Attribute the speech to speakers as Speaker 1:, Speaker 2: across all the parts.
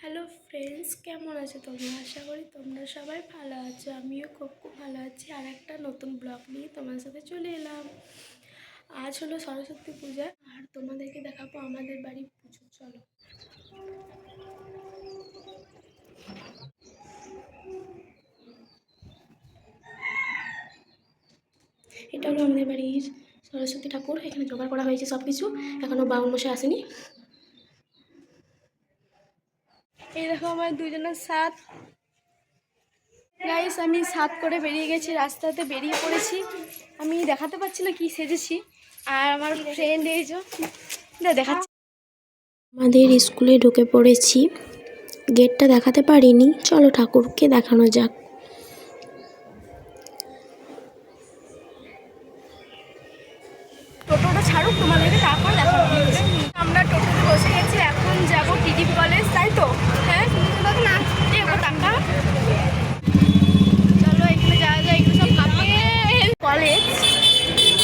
Speaker 1: Hello friends, কেমন আছো তোমরা? আশা করি তোমরা সবাই ভালো আছো। আমিও খুব ভালো আছি। আর একটা নতুন ব্লগ নিয়ে তোমার সাথে চলে এলাম। আজ হলো সরস্বতী পূজা, আর তোমাদেরকে দেখাবো আমাদের বাড়ির পুজো। চলো। এটা হলো আমাদের বাড়ির সরস্বতী ঠাকুর। এখানে জোগাড় করা হয়েছে সব কিছু, এখনও বাউন মশাই আসেনি। এই দেখো আমার দুজনের সাথ গাইস, আমি সাত করে বেরিয়ে গেছি, রাস্তাতে বেরিয়ে পড়েছি। আমি দেখাতে পারছি না কি সেজেছি। আর আমার ফ্রেন্ড এই যে দেখাচ্ছি। আমাদের স্কুলে ঢুকে পড়েছি, গেটটা দেখাতে পারিনি, চলো ঠাকুরকে দেখানো যাক। টোটোটা ছাড়ুক, তোমাদেরকে তারপর দেখাবো। আমরা টোটোতে বসে গেছি, এখন যাব টিডি কলেজ, তাই তো? হ্যাঁ, টাকা। চলো এখানে যাওয়া যায়, এগুলো সব কলেজ।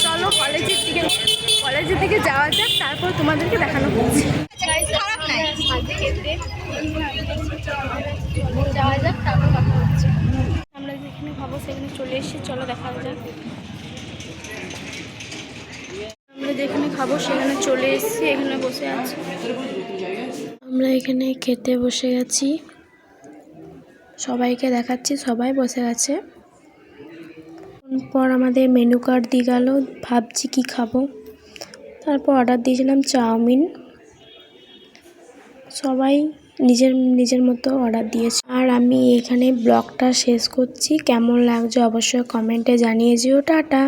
Speaker 1: চলো কলেজের দিকে যাওয়া যাক, তারপর তোমাদেরকে দেখানো হচ্ছে। যাওয়া যাক, তারপর কথা হচ্ছে। আমরা যেখানে ভাবো সেখানে চলে এসেছি, চলো দেখা যাক। আমরা যেখানে খাবো সেখানে চলে এসেছি, এখানে বসে আছি। আমরা এখানে খেতে বসে গেছি, সবাইকে দেখাচ্ছি, সবাই বসে গেছে। পর আমাদের মেনু কার্ড দিয়ে গেল, ভাবছি কি খাবো। তারপর অর্ডার দিয়েছিলাম চাউমিন। সবাই নিজের নিজের মতো অর্ডার দিয়েছে। আর আমি এখানে ব্লগটা শেষ করছি। কেমন লাগছে অবশ্যই কমেন্টে জানিয়ে যেও। টাটা।